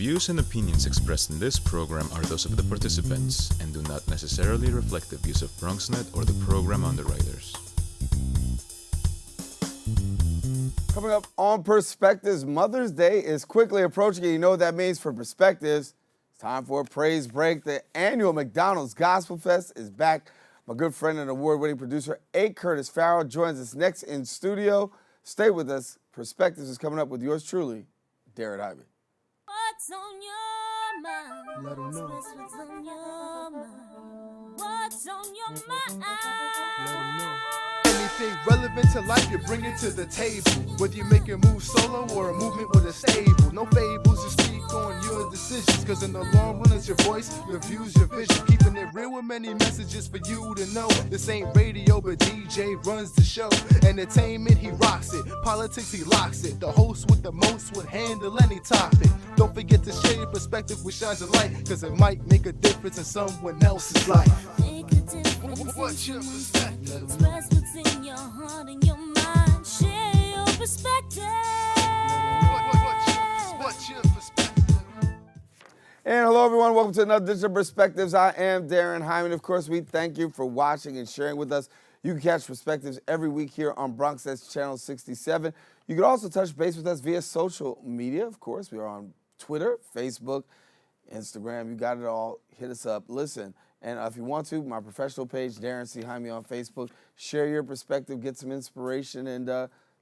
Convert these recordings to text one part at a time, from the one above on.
views and opinions expressed in this program are those of the participants and do not necessarily reflect the views of BronxNet or the program underwriters. Coming up on Perspectives, Mother's Day is quickly approaching. You know what that means for Perspectives. It's time for a praise break. The annual McDonald's Gospel Fest is back. My good friend and award-winning producer, A. Curtis Farrow, joins us next in studio. Stay with us. Perspectives is coming up with yours truly, Daren Jaime. What's on your mind? Let 'em know. What's on your mind? What's on your mind? Let 'em know. Anything relevant to life, you bring it to the table. Whether you make a move solo or a movement with a stable. No fables, you speak on your decisions. Cause in the long run, it's your voice, your views, your vision. Keeping it real with many messages for you to know. This ain't radio, but DJ runs the show. Entertainment, he rocks it. Politics, he locks it. The host with the most would handle any topic. Don't forget to share your perspective with shines of light. Cause it might make a difference in someone else's life. Make a difference. What's your perspective? Express what's in your heart and your mind. Share your perspective. What's your perspective? And hello, everyone. Welcome to another edition of Perspectives. I am Daren Jaime. Of course, we thank you for watching and sharing with us. You can catch Perspectives every week here on BronxNet's Channel 67. You can also touch base with us via social media. Of course, we are on Twitter, Facebook, Instagram. You got it all. Hit us up. Listen. And if you want to, my professional page, Daren C. Jaime on Facebook. Share your perspective, get some inspiration, and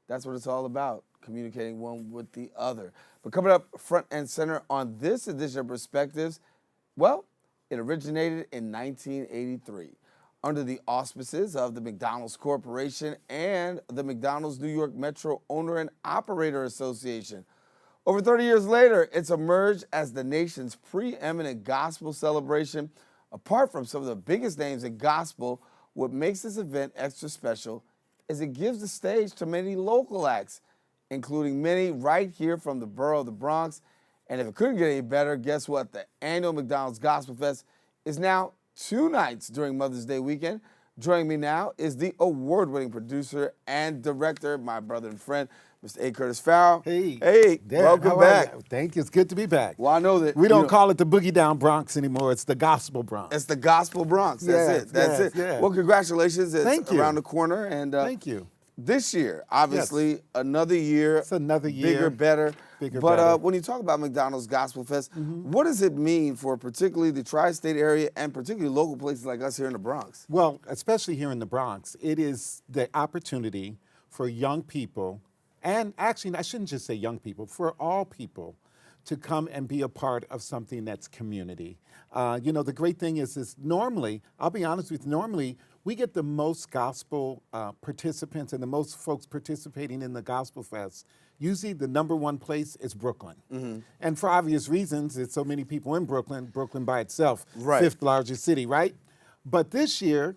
that's what it's all about, communicating one with the other. But coming up front and center on this edition of Perspectives, well, it originated in 1983 under the auspices of the McDonald's Corporation and the McDonald's New York Metro Owner and Operator Association. Over 30 years later, it's emerged as the nation's preeminent gospel celebration. Apart from some of the biggest names in gospel, what makes this event extra special is it gives the stage to many local acts, including many right here from the borough of the Bronx. And if it couldn't get any better, guess what? The annual McDonald's Gospel Fest is now 2 nights during Mother's Day weekend. Joining me now is the award-winning producer and director, my brother and friend, Mr. A. Curtis Farrow. Hey, Daren, welcome back. Thank you. It's good to be back. Well, I know that We don't call it the Boogie Down Bronx anymore. It's the Gospel Bronx. It's the Gospel Bronx. That's it. That's it. Yeah. Well, congratulations. It's Thank you. around the corner. And Thank you. This year, obviously, another year. It's another year. Bigger, better. Bigger, but better. When you talk about McDonald's Gospel Fest, what does it mean for particularly the tri-state area and particularly local places like us here in the Bronx? Well, especially here in the Bronx, it is the opportunity for young people, and actually, I shouldn't just say young people, for all people to come and be a part of something that's community. The great thing is normally, I'll be honest with you, normally we get the most gospel participants and the most folks participating in the Gospel Fest. Usually the number one place is Brooklyn. And for obvious reasons, there's so many people in Brooklyn by itself, Right. 5th largest city, right? But this year,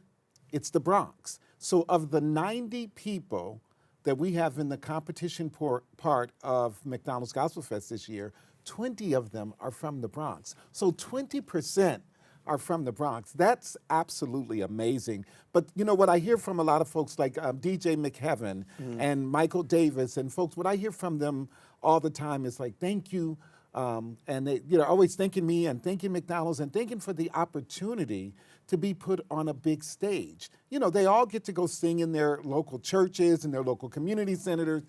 it's the Bronx. So of the 90 people that we have in the competition part of McDonald's Gospel Fest this year, 20 of them are from the Bronx. So 20% are from the Bronx. That's absolutely amazing. But you know what I hear from a lot of folks like DJ McHeaven and Michael Davis and folks, what I hear from them all the time is like, thank you. And they, always thanking me and thanking McDonald's and thanking for the opportunity to be put on a big stage. They all get to go sing in their local churches and their local community centers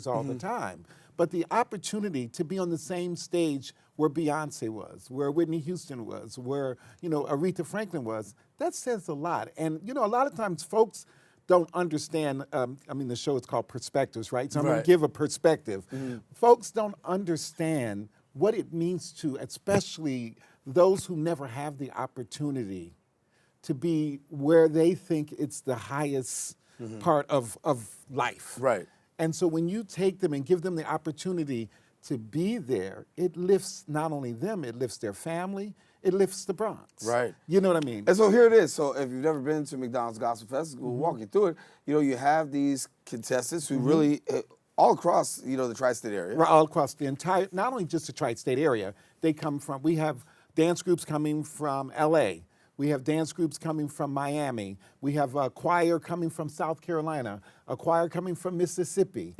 all the time. But the opportunity to be on the same stage where Beyonce was, where Whitney Houston was, where, Aretha Franklin was, that says a lot. And, a lot of times folks don't understand, the show is called Perspectives, right? So I'm going Right. to give a perspective. Folks don't understand what it means to, especially those who never have the opportunity to be where they think it's the highest part of life. Right. And so when you take them and give them the opportunity to be there, it lifts not only them, it lifts their family, it lifts the Bronx. Right. You know what I mean? And so here it is. So if you've never been to McDonald's Gospel Fest, we'll walk you through it. You have these contestants who really, all across, the tri-state area. We're all across the entire, not only just the tri-state area, we have dance groups coming from LA. We have dance groups coming from Miami. We have a choir coming from South Carolina, a choir coming from Mississippi.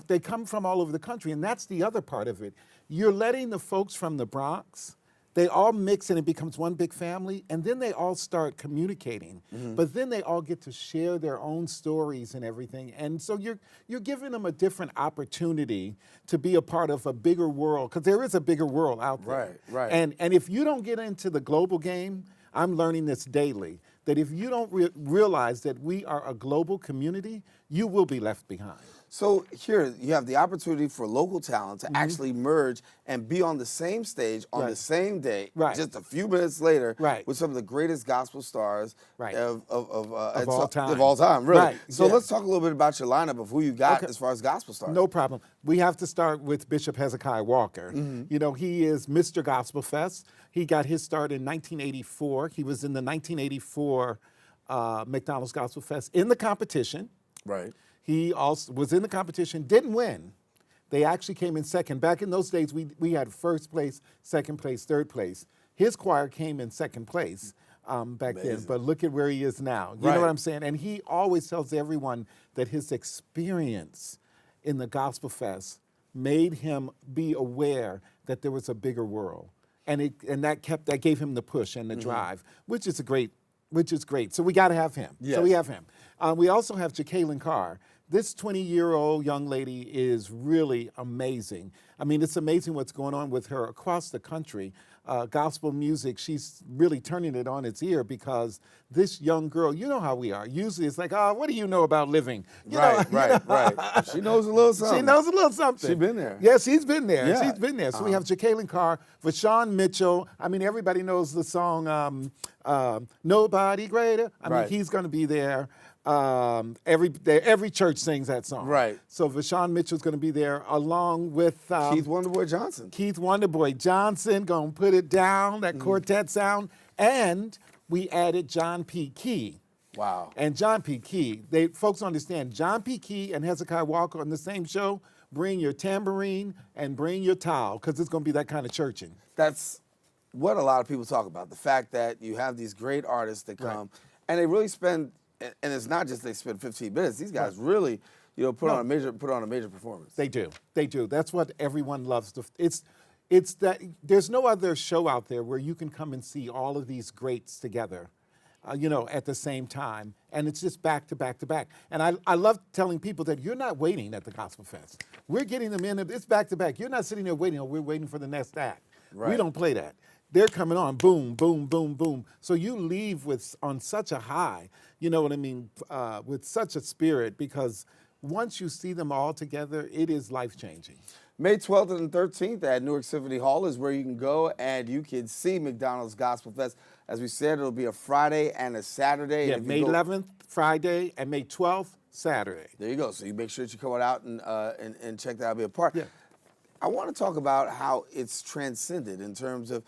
They come from all over the country, and that's the other part of it. you're letting the folks from the Bronx, they all mix and it becomes one big family, and then they all start communicating. But then they all get to share their own stories and everything. And so you're giving them a different opportunity to be a part of a bigger world, because there is a bigger world out there. Right. And if you don't get into the global game, I'm learning this daily, that if you don't realize that we are a global community, you will be left behind. So here you have the opportunity for local talent to actually merge and be on the same stage on the same day, just a few minutes later, with some of the greatest gospel stars of all time. Of all time, really. So let's talk a little bit about your lineup of who you got as far as gospel stars. No problem. We have to start with Bishop Hezekiah Walker. You know, he is Mr. Gospel Fest. He got his start in 1984. He was in the 1984 McDonald's Gospel Fest in the competition. Right. He also was in the competition, didn't win. They actually came in second. Back in those days, we had first place, second place, third place. His choir came in second place back then, but look at where he is now. You know what I'm saying? And he always tells everyone that his experience in the Gospel Fest made him be aware that there was a bigger world. And that gave him the push and the drive, which is great. So we got to have him. So we have him. We also have Jacqueline Carr. This 20-year-old young lady is really amazing. I mean, it's amazing what's going on with her across the country. Gospel music, she's really turning it on its ear, because this young girl, you know how we are. Usually it's like, oh, what do you know about living? Right. She knows a little something. She knows a little something. She's been there. Yeah, she's been there. Yeah. She's been there. So we have Jacqueline Carr, Vashawn Mitchell. I mean, everybody knows the song Nobody Greater. I mean, he's going to be there. Every church sings that song. Right. So Vashawn Mitchell's going to be there along with Keith Wonderboy Johnson. Keith Wonderboy Johnson going to put it down, that quartet sound. And we added John P. Key. Wow. And John P. Key, folks understand, John P. Key and Hezekiah Walker on the same show. Bring your tambourine and bring your towel, because it's going to be that kind of churching. That's what a lot of people talk about, the fact that you have these great artists that come and they really spend. And it's not just they spend 15 minutes. These guys really, put on a major performance. They do. That's what everyone loves. It's that there's no other show out there where you can come and see all of these greats together, at the same time, and it's just back to back to back. And I love telling people that you're not waiting at the Gospel Fest. We're getting them in. It's back to back. You're not sitting there waiting. We're waiting for the next act. Right. We don't play that. They're coming on, boom, boom, boom, boom. So you leave on such a high, you know what I mean, with such a spirit, because once you see them all together, it is life-changing. May 12th and 13th at Newark Symphony Hall is where you can go and you can see McDonald's Gospel Fest. As we said, it'll be a Friday and a Saturday. Yeah, May 11th, Friday, and May 12th, Saturday. There you go. So you make sure that you come out and check that out, be a part. Yeah. I want to talk about how it's transcended in terms of,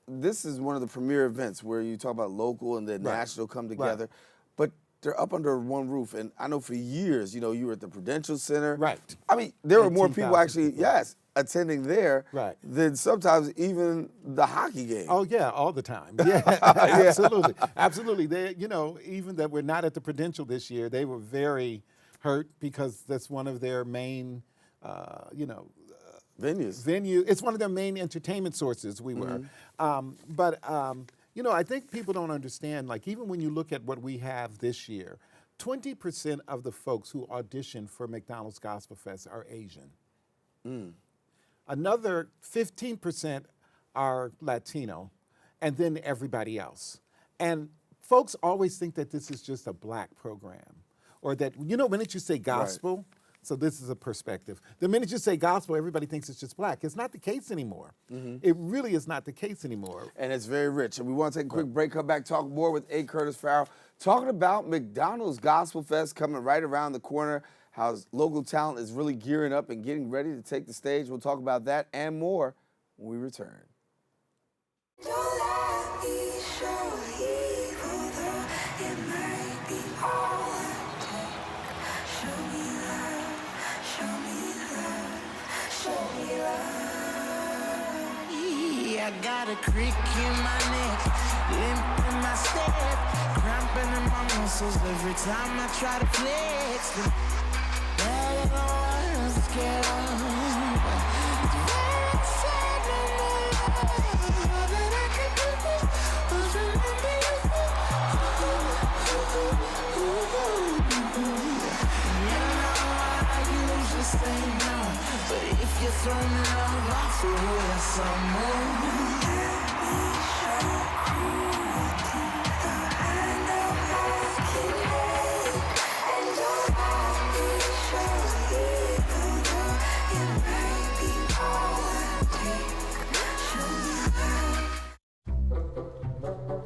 this is one of the premier events where you talk about local and then national come together, but they're up under one roof. And I know for years, you were at the Prudential Center. Right. I mean, there were more people actually, attending there than sometimes even the hockey game. Oh, yeah, all the time. Yeah, absolutely. Absolutely. They, even that we're not at the Prudential this year, they were very hurt, because that's one of their main, venues. It's one of their main entertainment sources. We were, but I think people don't understand. Like, even when you look at what we have this year, 20% of the folks who audition for McDonald's Gospel Fest are Asian. Another 15% are Latino, and then everybody else. And folks always think that this is just a black program, or that when you say gospel. So this is a perspective. The minute you say gospel, everybody thinks it's just black. It's not the case anymore. It really is not the case anymore. And it's very rich. And we want to take a quick break, come back, talk more with A. Curtis Farrow, talking about McDonald's Gospel Fest coming right around the corner, how local talent is really gearing up and getting ready to take the stage. We'll talk about that and more when we return. I got a creak in my neck, limp in my step, cramping in my muscles every time I try to flex. Better than I was scared of. All that I could do was remember you. You know I usually say no, but if you throw me love, I'll throw you some more.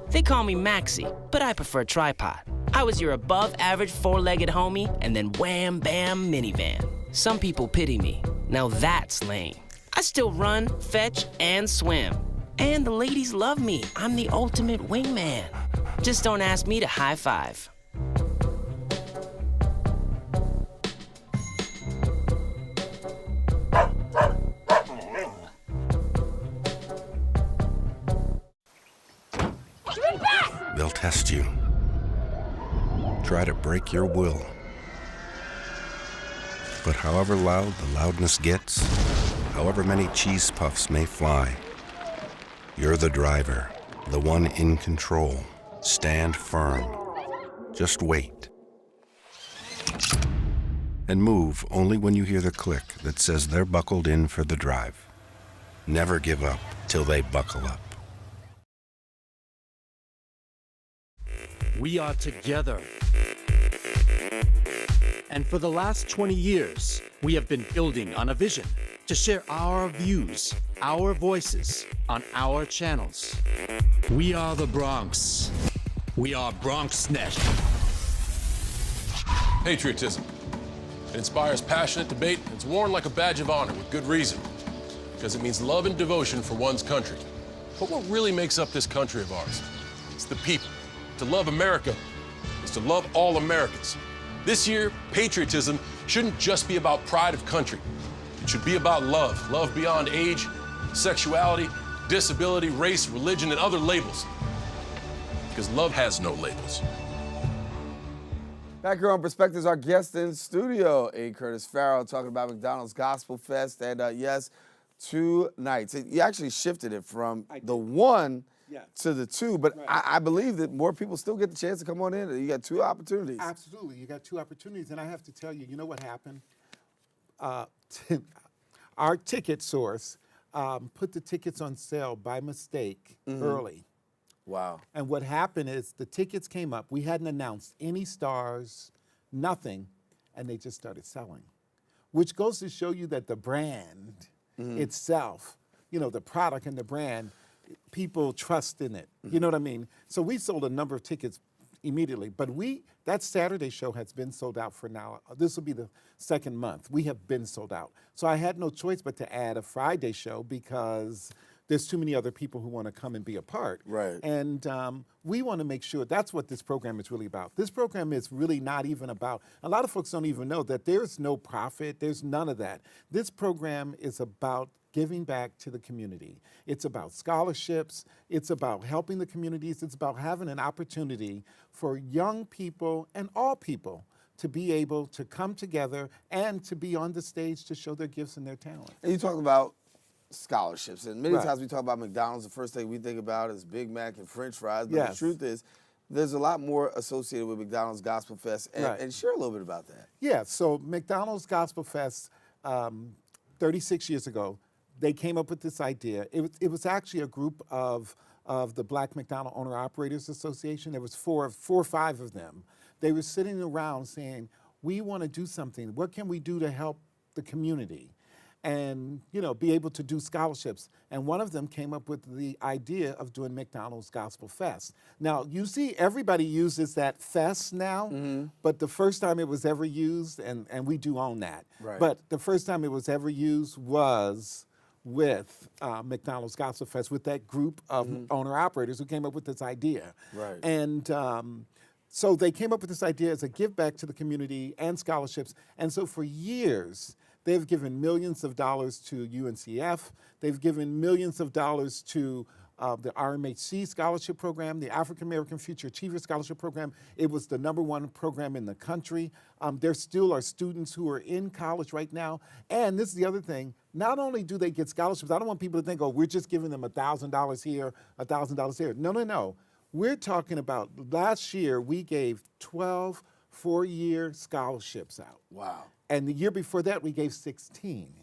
They call me Maxie, but I prefer tripod. I was your above-average four-legged homie, and then wham, bam, minivan. Some people pity me. Now that's lame. I still run, fetch, and swim. And the ladies love me. I'm the ultimate wingman. Just don't ask me to high five. They'll test you. Try to break your will. But however loud the loudness gets, however many cheese puffs may fly, you're the driver, the one in control. Stand firm. Just wait. And move only when you hear the click that says they're buckled in for the drive. Never give up till they buckle up. We are together. And for the last 20 years, we have been building on a vision to share our views, our voices on our channels. We are the Bronx. We are BronxNet. Patriotism. It inspires passionate debate. It's worn like a badge of honor with good reason, because it means love and devotion for one's country. But what really makes up this country of ours? It's the people. To love America is to love all Americans. This year, patriotism shouldn't just be about pride of country. It should be about love. Love beyond age, sexuality, disability, race, religion, and other labels. Because love has no labels. Back here on Perspectives, our guest in studio, A. Curtis Farrow, talking about McDonald's Gospel Fest. And yes, 2 nights. You actually shifted it from the one to the two, but I believe that more people still get the chance to come on in. You got 2 opportunities. Absolutely, you got 2 opportunities, and I have to tell you, you know what happened? Our ticket source put the tickets on sale by mistake early. Wow. And what happened is the tickets came up. We hadn't announced any stars, nothing, and they just started selling, which goes to show you that the brand itself, you know, the product and the brand, people trust in it. You know what I mean? So we sold a number of tickets immediately, but that Saturday show has been sold out for now. This will be the 2nd month. We have been sold out. So I had no choice but to add a Friday show because there's too many other people who want to come and be a part. Right. And we want to make sure that's what this program is really about. This program is really not even about, a lot of folks don't even know that there's no profit, there's none of that. This program is about giving back to the community. It's about scholarships, it's about helping the communities, it's about having an opportunity for young people and all people to be able to come together and to be on the stage to show their gifts and their talent. And you talked about scholarships, and many Right. times we talk about McDonald's, the first thing we think about is Big Mac and French fries, but the Yes. truth is there's a lot more associated with McDonald's Gospel Fest, and, Right. and share a little bit about that. Yeah, so McDonald's Gospel Fest, 36 years ago, they came up with this idea. It was actually a group of the Black McDonald Owner Operators Association. There was four or five of them. They were sitting around saying, we want to do something. What can we do to help the community? And, you know, be able to do scholarships. And one of them came up with the idea of doing McDonald's Gospel Fest. Now, you see, everybody uses that fest now, but the first time it was ever used, and we do own that, Right. but the first time it was ever used was with McDonald's Gospel Fest, with that group of owner-operators who came up with this idea. Right. And so they came up with this idea as a give back to the community and scholarships. And so for years, they've given millions of dollars to UNCF. They've given millions of dollars to the RMHC Scholarship Program, the African American Future Achiever Scholarship Program. It was the #1 program in the country. There still are students who are in college right now. And this is the other thing. Not only do they get scholarships, I don't want people to think, oh, we're just giving them $1,000 here, $1,000 here. No, no, no. We're talking about last year, we gave 12 four-year scholarships out. Wow. And the year before that, we gave 16.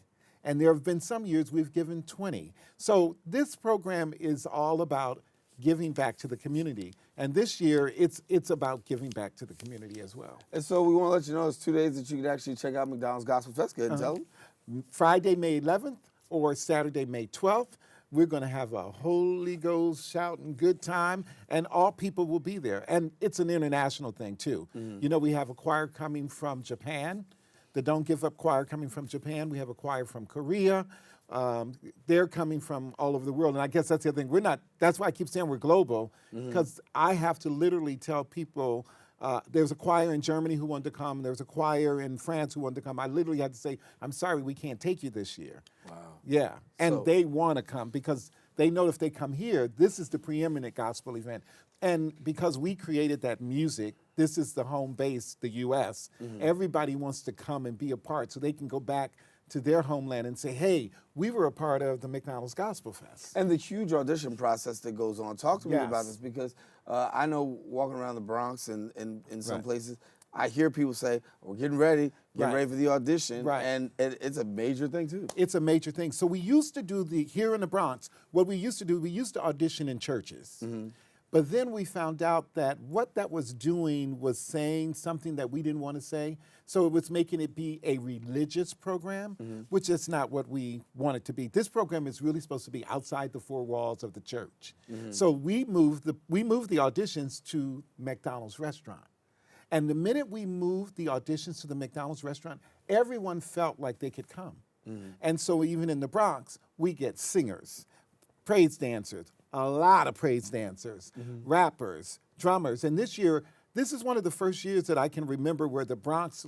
And there have been some years we've given 20. So this program is all about giving back to the community. And this year, it's about giving back to the community as well. And so we want to let you know it's 2 days that you can actually check out McDonald's Gospel Fest. Go ahead and tell them. Friday, May 11th or Saturday, May 12th. We're going to have a Holy Ghost shouting good time, and all people will be there. And it's an international thing, too. You know, we have a choir coming from Japan, the Don't Give Up choir coming from Japan. We have a choir from Korea. They're coming from all over the world. And I guess that's the other thing. That's why I keep saying we're global, because I have to literally tell people, there's a choir in Germany who wanted to come. There's a choir in France who wanted to come. I literally had to say, I'm sorry, we can't take you this year. Wow. Yeah, and they want to come because they know if they come here, this is the preeminent gospel event. And because we created that music, this is the home base, the U.S., everybody wants to come and be a part so they can go back to their homeland and say, hey, we were a part of the McDonald's Gospel Fest. And the huge audition process that goes on. Talk to me Yes. about this, because I know walking around the Bronx and in some places, I hear people say, we're getting ready for the audition. Right. And it's a major thing, too. It's a major thing. So we used to do here in the Bronx, what we used to do, we used to audition in churches. But then we found out that what that was doing was saying something that we didn't want to say. So it was making it be a religious program, which is not what we want it to be. This program is really supposed to be outside the four walls of the church. So we moved the auditions to McDonald's restaurant. And the minute we moved the auditions to the McDonald's restaurant, everyone felt like they could come. And so even in the Bronx, we get singers, praise dancers, a lot of praise dancers, rappers, drummers. And this year, this is one of the first years that I can remember where the Bronx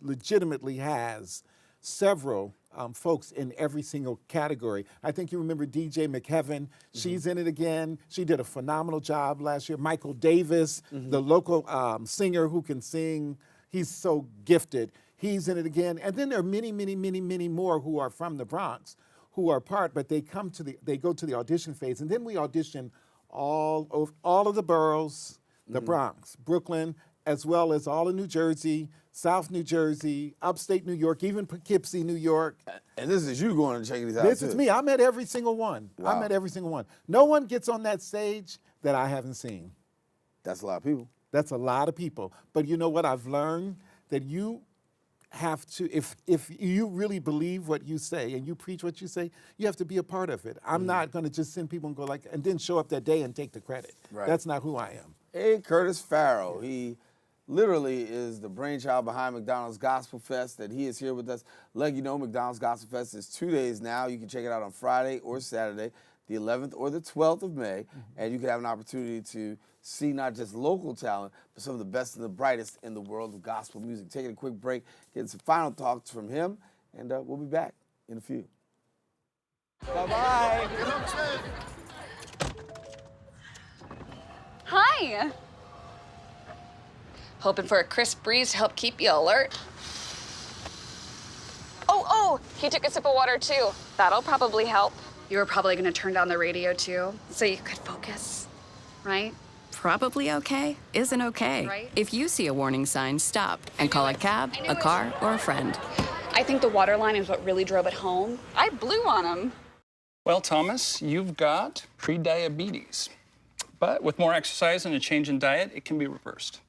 legitimately has several folks in every single category. I think you remember DJ McKeven. She's in it again. She did a phenomenal job last year. Michael Davis, the local singer who can sing. He's so gifted. He's in it again. And then there are many, many, many, many more who are from the Bronx who are part, but they go to the audition phase, and then we audition all of the boroughs, the Bronx, Brooklyn, as well as all of New Jersey, South New Jersey, upstate New York, even Poughkeepsie, New York. And this is you going and checking these out, This is me. I'm at every single one. Wow. I'm at every single one. No one gets on that stage that I haven't seen. That's a lot of people. That's a lot of people. But you know what I've learned? That you have to, if you really believe what you say and you preach what you say, you have to be a part of it. I'm not going to just send people and go and then show up that day and take the credit. Right. That's not who I am. A. Curtis Farrow. He literally is the brainchild behind McDonald's Gospel Fest, that he is here with us. Let you know, McDonald's Gospel Fest is 2 days now. You can check it out on Friday or Saturday, the 11th or the 12th of May, and you can have an opportunity to see not just local talent, but some of the best and the brightest in the world of gospel music. Taking a quick break, getting some final thoughts from him, and we'll be back in a few. Bye-bye. Hi. Hoping for a crisp breeze to help keep you alert. Oh, he took a sip of water too. That'll probably help. You were probably gonna turn down the radio too, so you could focus, right? Probably okay isn't okay. Right. If you see a warning sign, stop and call a cab, a car, or a friend. I think the water line is what really drove it home. I blew on him. Well, Thomas, you've got pre-diabetes. But with more exercise and a change in diet, it can be reversed.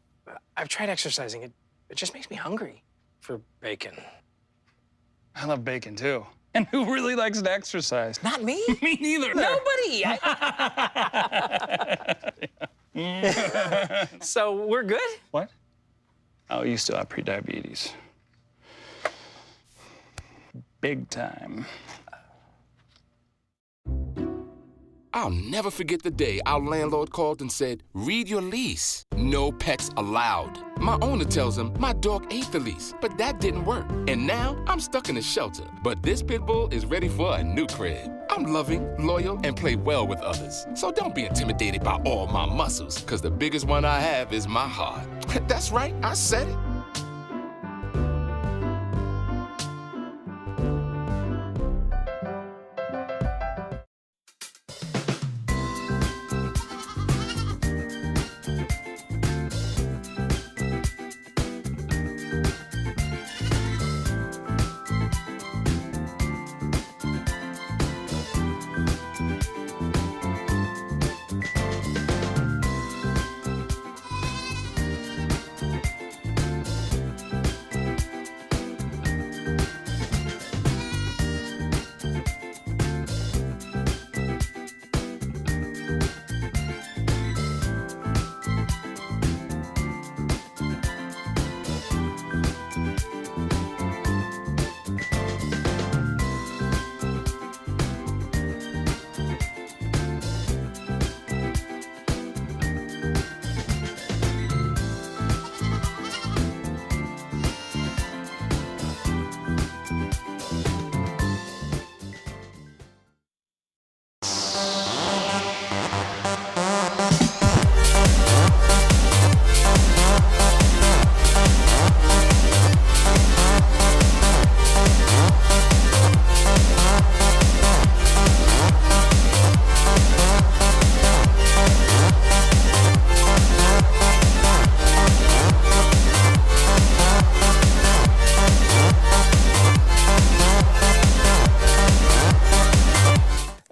I've tried exercising. It just makes me hungry for bacon. I love bacon, too. And who really likes to exercise? Not me. Me neither. Nobody. So we're good? What? Oh, you still have pre-diabetes. Big time. I'll never forget the day our landlord called and said, read your lease. No pets allowed. My owner tells him my dog ate the lease, but that didn't work. And now I'm stuck in a shelter. But this pit bull is ready for a new crib. I'm loving, loyal, and play well with others. So don't be intimidated by all my muscles, because the biggest one I have is my heart. That's right, I said it.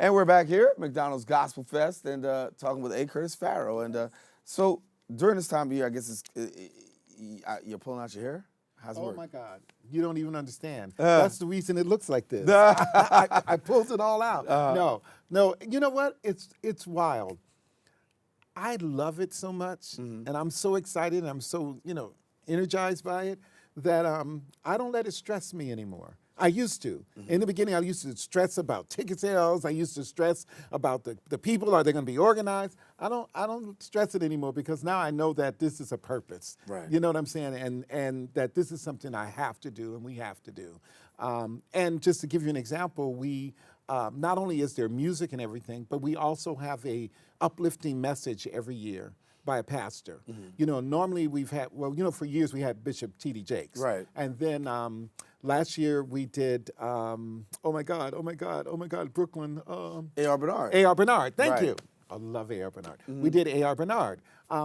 And we're back here at McDonald's Gospel Fest and talking with A. Curtis Farrow. And so during this time of year, I guess you're pulling out your hair? How's it work? Oh, my God. You don't even understand. That's the reason it looks like this. I pulled it all out. No. You know what? It's wild. I love it so much, and I'm so excited, and I'm so, energized by it, that I don't let it stress me anymore. I used to. In the beginning, I used to stress about ticket sales. I used to stress about the people. Are they going to be organized? I don't stress it anymore, because now I know that this is a purpose. Right. You know what I'm saying? And that this is something I have to do and we have to do. And just to give you an example, we not only is there music and everything, but we also have a uplifting message every year by a pastor. Normally we've had, for years we had Bishop T.D. Jakes. Right. And then last year we did, Brooklyn. A.R. Bernard. A.R. Bernard, thank Right. you. I love A.R. Bernard. We did A.R. Bernard.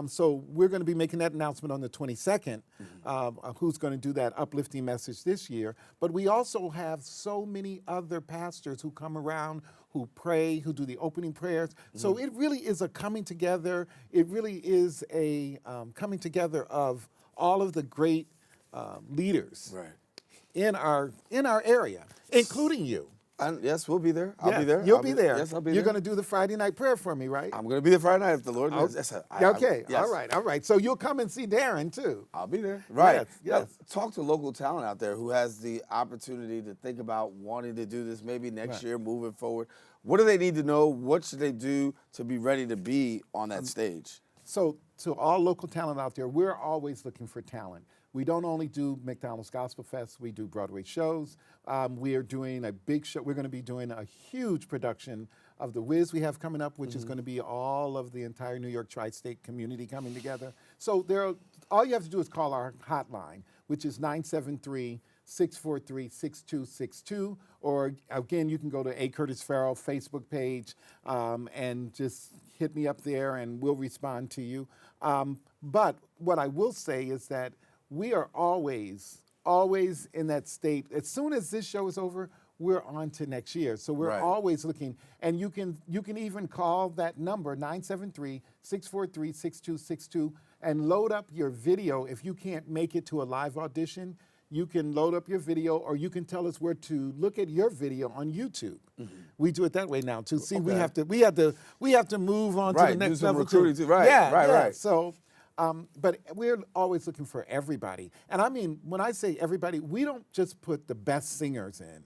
So we're going to be making that announcement on the 22nd, who's going to do that uplifting message this year. But we also have so many other pastors who come around, who pray, who do the opening prayers. So it really is a coming together. It really is a coming together of all of the great leaders in our area, including you. Yes, we'll be there. I'll be there. You'll be there. Yes, I'll be there. You're going to do the Friday night prayer for me, right? I'm going to be there Friday night if the Lord wills. Yes, Okay, yes. all right. So you'll come and see Daren, too. I'll be there. Right. Yes. Now, talk to local talent out there who has the opportunity to think about wanting to do this maybe next year, moving forward. What do they need to know? What should they do to be ready to be on that stage? So to all local talent out there, we're always looking for talent. We don't only do McDonald's Gospel Fest, we do Broadway shows. We are doing a big show. We're going to be doing a huge production of The Wiz we have coming up, which is going to be all of the entire New York tri-state community coming together. So all you have to do is call our hotline, which is 973-643-6262. Or again, you can go to A. Curtis Farrow Facebook page and just hit me up there and we'll respond to you. But what I will say is that we are always in that state. As soon as this show is over, we're on to next year. So we're always looking, and you can even call that number, 973-643-6262, and load up your video. If you can't make it to a live audition, you can load up your video, or you can tell us where to look at your video on YouTube. We do it that way now too. See, we have to move on to the next level recruiting too. Right. So. But we're always looking for everybody. And I mean, when I say everybody, we don't just put the best singers in.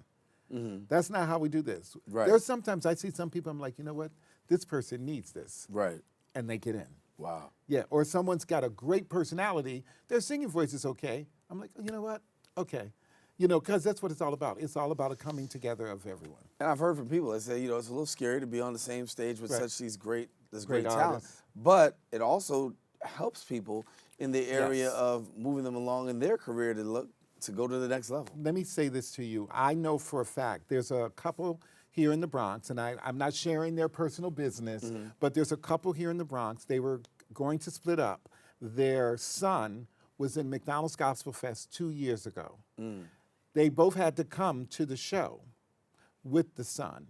That's not how we do this. Right. There's sometimes I see some people, I'm like, you know what? This person needs this. Right. And they get in. Wow. Yeah, or someone's got a great personality, their singing voice is okay. I'm like, you know what? Okay. Because that's what it's all about. It's all about a coming together of everyone. And I've heard from people that say, it's a little scary to be on the same stage with Right. such great Great talent. artists. But it also helps people in the area Yes. of moving them along in their career to go to the next level. Let me say this to you. I know for a fact there's a couple here in the Bronx, and I'm not sharing their personal business, but there's a couple here in the Bronx. They were going to split up. Their son was in McDonald's Gospel Fest 2 years ago. They both had to come to the show with the son.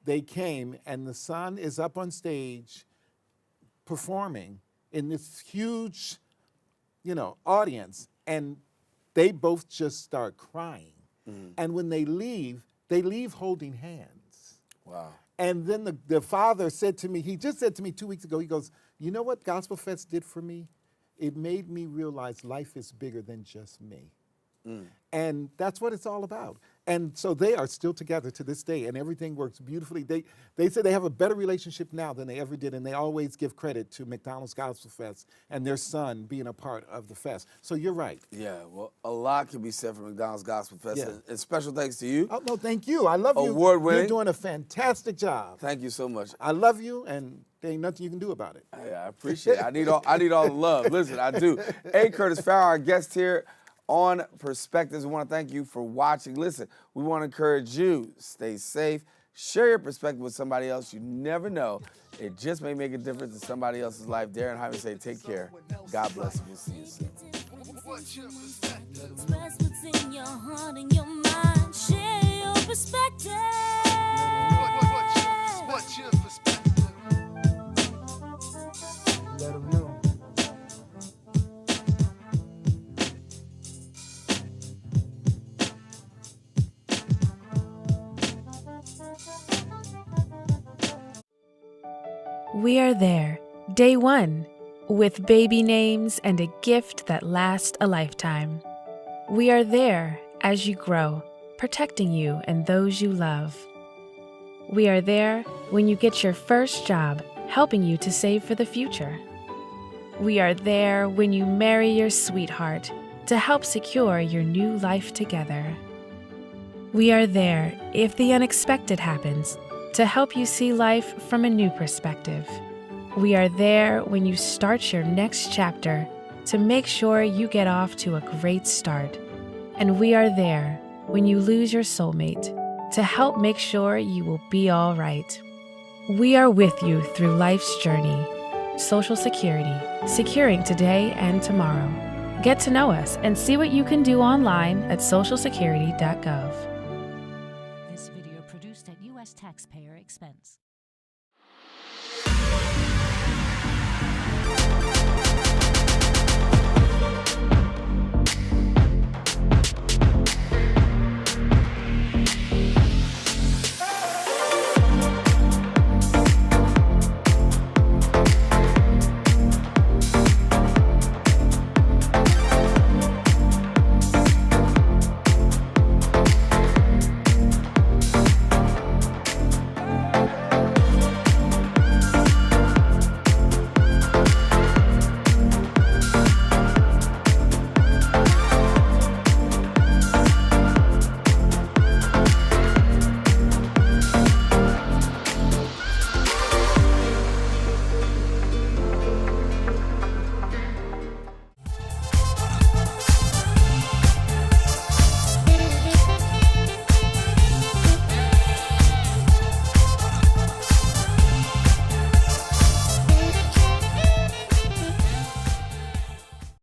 They came, and the son is up on stage performing in this huge, audience, and they both just start crying. And when they leave holding hands. Wow. And then the father said to me, he just said to me 2 weeks ago, he goes, you know what Gospel Fest did for me? It made me realize life is bigger than just me. And that's what it's all about. And so they are still together to this day, and everything works beautifully. They say they have a better relationship now than they ever did, and they always give credit to McDonald's Gospel Fest and their son being a part of the fest. So you're right. Yeah, well, a lot can be said for McDonald's Gospel Fest. Yeah. And special thanks to you. Oh, no, thank you. I love you. Award-winning. You're doing a fantastic job. Thank you so much. I love you, and there ain't nothing you can do about it. I appreciate it. I need all the love. Listen, I do. A. Curtis Farrow, our guest here on Perspectives. We want to thank you for watching. Listen, we want to encourage you, stay safe, share your perspective with somebody else. You never know. It just may make a difference in somebody else's life. Daren Jaime say, take care. God bless you. We'll see you soon. Express what's in your heart and your mind. Share your perspective. What's your perspective? Let them know. We are there, day one, with baby names and a gift that lasts a lifetime. We are there as you grow, protecting you and those you love. We are there when you get your first job, helping you to save for the future. We are there when you marry your sweetheart to help secure your new life together. We are there if the unexpected happens, to help you see life from a new perspective. We are there when you start your next chapter to make sure you get off to a great start. And we are there when you lose your soulmate to help make sure you will be all right. We are with you through life's journey. Social Security, securing today and tomorrow. Get to know us and see what you can do online at socialsecurity.gov. This video produced at U.S. taxpayer expense.